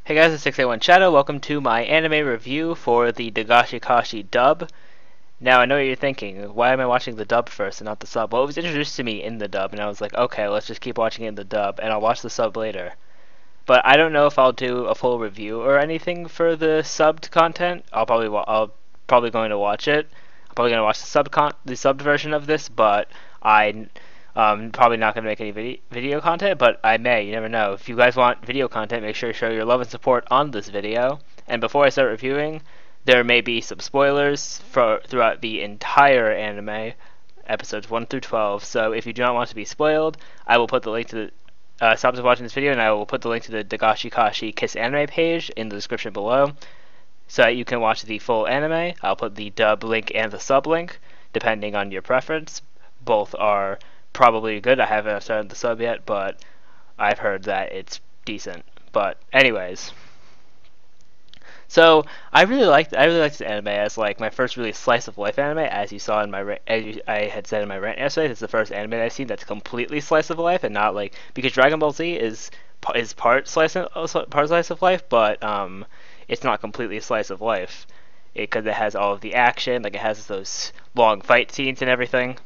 Hey guys, it's 681 Shadow. Welcome to my anime review for the Dagashi Kashi dub. Now, I know what you're thinking. Why am I watching the dub first and not the sub? Well, it was introduced to me in the dub, and I was like, okay, let's just keep watching it in the dub, and I'll watch the sub later. But I don't know if I'll do a full review or anything for the subbed content. I'll probably going to watch it. I'm probably going to watch the subbed version of this, but I'm probably not going to make any video content, but I may. You never know. If you guys want video content, make sure to show your love and support on this video. And before I start reviewing, there may be some spoilers throughout the entire anime, episodes 1 through 12. So if you do not want to be spoiled, I will put the link to the stop watching this video, and I will put the link to the Dagashi Kashi Kiss anime page in the description below, so that you can watch the full anime. I'll put the dub link and the sub link, depending on your preference. Both are probably good. I haven't started the sub yet, but I've heard that it's decent. But anyways, so I really liked this anime as like my first really slice of life anime, as you saw in my I had said in my rant yesterday. It's the first anime that I've seen that's completely slice of life, and not like, because Dragon Ball Z is part slice of life, but it's not completely slice of life, because it has all of the action, like it has those long fight scenes and everything.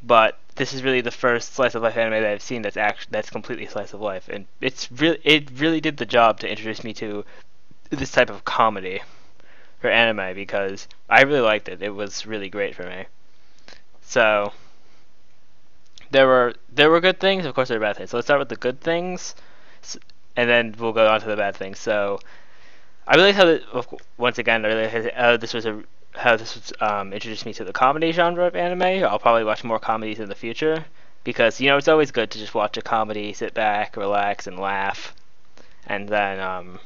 But this is really the first slice of life anime that I've seen that's completely slice of life, and it really did the job to introduce me to this type of comedy for anime, because I really liked it. It was really great for me. So there were good things, of course there were bad things. So let's start with the good things, and then we'll go on to the bad things. So I really liked once again, I really liked how this was introduced me to the comedy genre of anime. I'll probably watch more comedies in the future, because it's always good to just watch a comedy, sit back, relax, and laugh. And then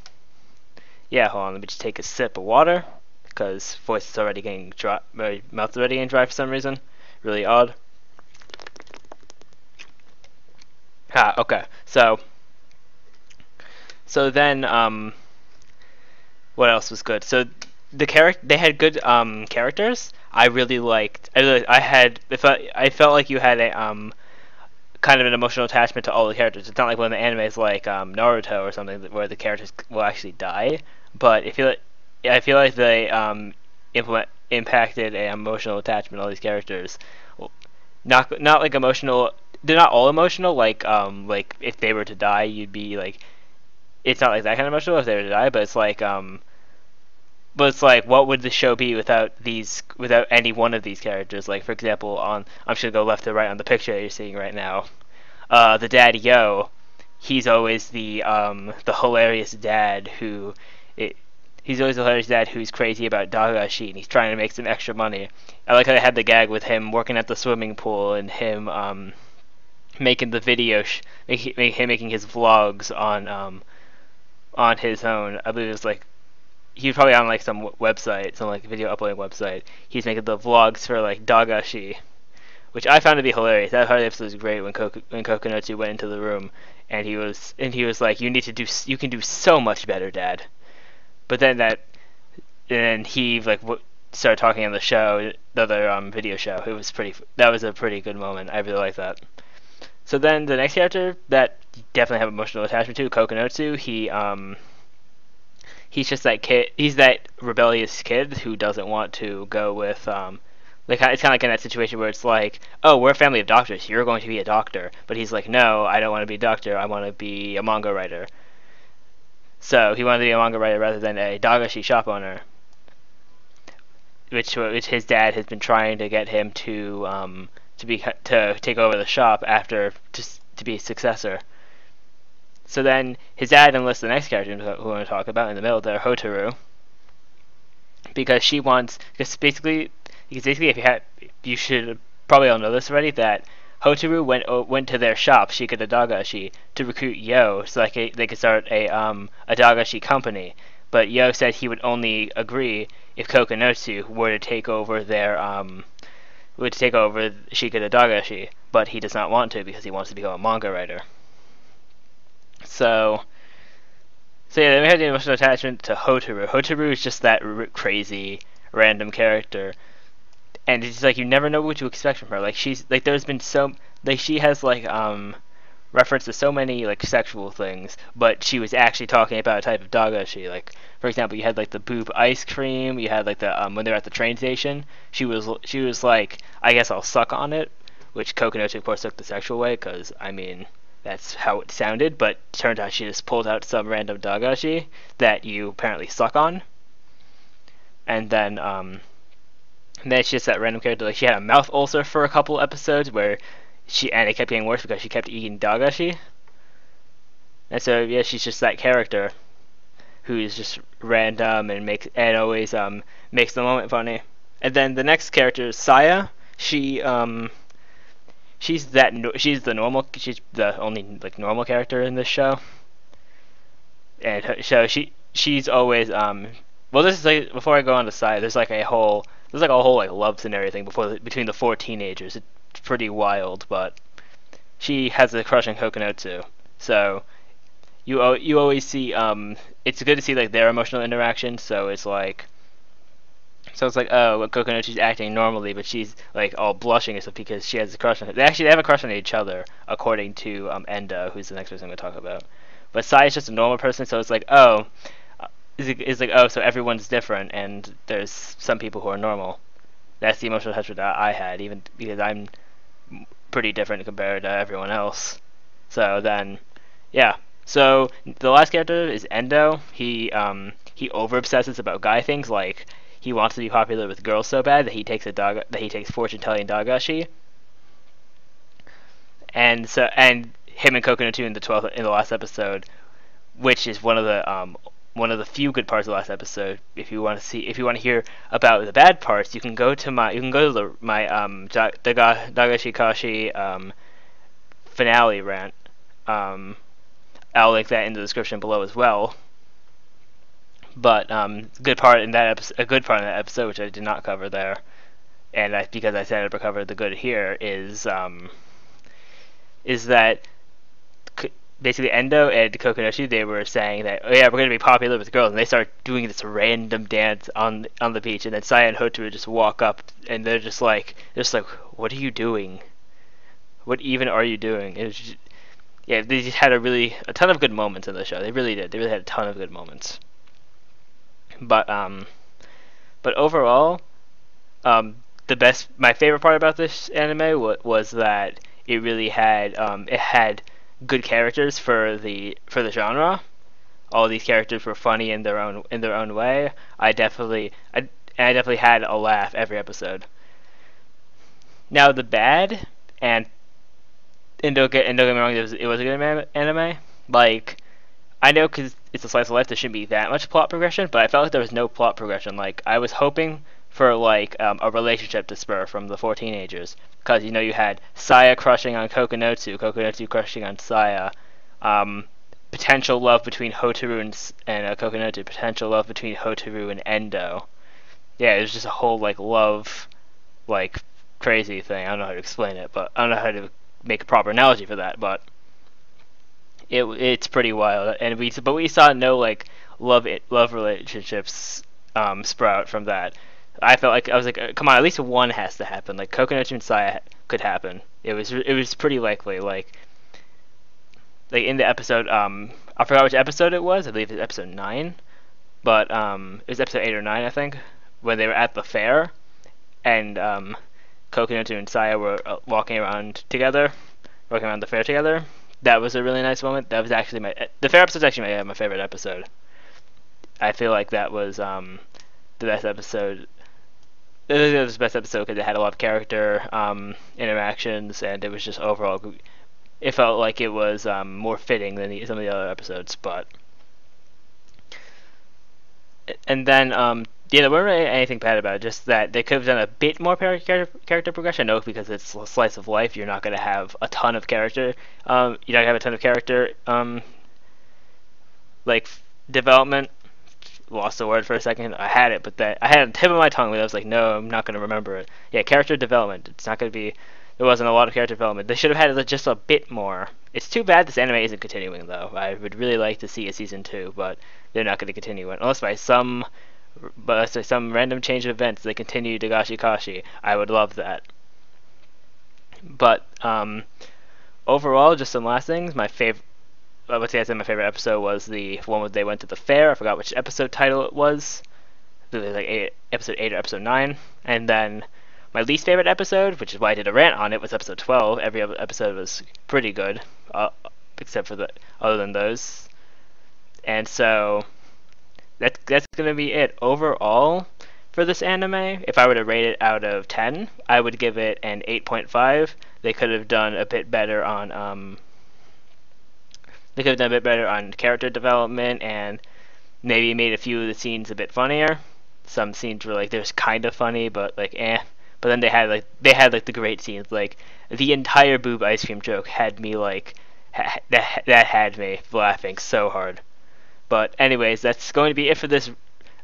yeah, hold on, let me just take a sip of water, because voice is already getting dry, my mouth's already getting dry for some reason. Really odd. Okay. So then what else was good? So they had good characters. I really liked. I felt like you had a kind of an emotional attachment to all the characters. It's not like one of the animes like Naruto or something where the characters will actually die. But I feel like they impacted an emotional attachment to all these characters. Well, not like emotional. They're not all emotional. Like if they were to die, you'd be like, it's not like that kind of emotional if they were to die. But it's like what would the show be without any one of these characters? Like, for example, I'm just gonna go left to right on the picture that you're seeing right now. The dad Yo, he's always the hilarious dad he's always the hilarious dad who's crazy about Dagashi, and he's trying to make some extra money. I like how they had the gag with him working at the swimming pool, and him making the video, making his vlogs on his own. I believe it was like, he was probably on like some website, some like video uploading website. He's making the vlogs for like Dagashi, which I found to be hilarious. That part of the episode was great when Kokonotsu went into the room, and he was like, you can do so much better, Dad. But then he like started talking on the show, the other video show. That was a pretty good moment. I really like that. So then the next character that you definitely have emotional attachment to, Kokonotsu. He's just that kid. He's that rebellious kid who doesn't want to go with it's kind of like in that situation where it's like, oh, we're a family of doctors, you're going to be a doctor. But he's like, no, I don't want to be a doctor. I want to be a manga writer. So he wanted to be a manga writer rather than a Dagashi shop owner, which his dad has been trying to get him to take over the shop to be a successor. So then his dad enlists the next character who we're going to talk about in the middle there, Hotaru, because basically if you should probably all know this already, that Hotaru went to their shop, Shikata Dagashi, to recruit Yo so they could start a Dagashi company. But Yo said he would only agree if Kokonotsu were to take over Shikata Dagashi, but he does not want to because he wants to become a manga writer. So yeah, then we have the emotional attachment to Hotaru. Hotaru is just that crazy, random character, and it's like you never know what to expect from her. Like, she's like, there's been she has like references so many like sexual things, but she was actually talking about a type of dagashi. Like for example, you had like the boob ice cream. You had like the when they're at the train station. She was like, I guess I'll suck on it, which Kokonochi of course took the sexual way because I mean that's how it sounded. But turned out she just pulled out some random dagashi that you apparently suck on, and then it's just that random character. Like she had a mouth ulcer for a couple episodes where and it kept getting worse because she kept eating dagashi. And so yeah, she's just that character who's just random and always makes the moment funny. And then the next character is Saya. She's the normal she's the only like normal character in this show. And so she's always well, this is like before I go on to Saya, there's like a whole like love scenario thing between the four teenagers. It's pretty wild, but she has a crush on Kokonotsu. So you always see it's good to see like their emotional interaction. So it's like oh well, Kokonotsu's acting normally, but she's like all blushing and stuff because she has a crush on her. They have a crush on each other, according to Endo, who's the next person I'm gonna talk about. But Sai's just a normal person, so it's like oh it's like oh so everyone's different and there's some people who are normal. That's the emotional attachment that I had, even because I'm pretty different compared to everyone else. So then, yeah. So the last character is Endo. He over obsesses about guy things. Like he wants to be popular with girls so bad that he takes fortune telling dagashi. And him and Kokonatu in the last episode, which is one of the few good parts of the last episode. If you want to hear about the bad parts, you can go to my Dagashi Kashi finale rant. I'll link that in the description below as well. But a good part in that episode, which I did not cover there, and because I said I covered the good here, is that basically Endo and Kokonoshi, they were saying that oh yeah, we're gonna be popular with girls, and they start doing this random dance on the beach, and then Saya and Hotaru just walk up, and they're just like what are you doing? What even are you doing? It was just, yeah, they just had a ton of good moments in the show. They really did. They really had a ton of good moments. But overall, my favorite part about this anime was that it had good characters for the genre. All these characters were funny in their own way. I definitely had a laugh every episode. Now the bad and don't get me wrong, it was a good anime. Like I know because it's a slice of life, there shouldn't be that much plot progression, but I felt like there was no plot progression. Like I was hoping for like a relationship to spur from the four teenagers, because you had Saya crushing on Kokonotsu crushing on Saya, potential love between Hotaru and Kokonotsu, potential love between Hotaru and Endo. Yeah, it was just a whole like love, like crazy thing. I don't know how to explain it, but I don't know how to make a proper analogy for that, but it's pretty wild. And we saw no like love relationships sprout from that. I was like, come on, at least one has to happen. Like Kokonot and Saya could happen. It was pretty likely. Like in the episode, I forgot which episode it was. I believe it's episode 9, but it was episode 8 or 9, I think, when they were at the fair, and Kokonot and Saya were walking around the fair together. That was a really nice moment. That was actually the fair episode is actually my favorite episode. I feel like that was the best episode. It was the best episode because it had a lot of character interactions, and it was just overall. It felt like it was more fitting than some of the other episodes, and then yeah, there wasn't really anything bad about it. Just that they could have done a bit more character progression. I know because it's a slice of life, you're not going to have a ton of character. You're not going to have a ton of character like development. Lost the word for a second. I had it, but I had it on the tip of my tongue, but I was like, no, I'm not going to remember it. Yeah, character development. It's not going to be. There wasn't a lot of character development. They should have had just a bit more. It's too bad this anime isn't continuing, though. I would really like to see a season 2, but they're not going to continue it unless by some random change of events they continue Dagashi Kashi. I would love that. But overall, just some last things. My favorite, I would say I said my favorite episode was the one where they went to the fair. I forgot which episode title it was. It was like episode 8 or episode 9. And then my least favorite episode, which is why I did a rant on it, was episode 12. Every other episode was pretty good, except for the other than those. And so that's gonna be it overall for this anime. If I were to rate it out of 10, I would give it an 8.5. They could have done a bit better on character development and maybe made a few of the scenes a bit funnier. Some scenes were like they're kind of funny, but like eh. But then they had the great scenes. Like the entire boob ice cream joke had me like that had me laughing so hard. But anyways, that's going to be it for this.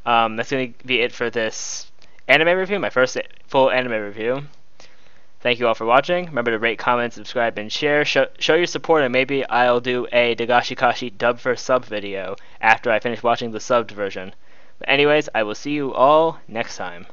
That's going to be it for this anime review. My first full anime review. Thank you all for watching. Remember to rate, comment, subscribe, and share. Show your support, and maybe I'll do a Dagashi Kashi dub for sub video after I finish watching the subbed version. But anyways, I will see you all next time.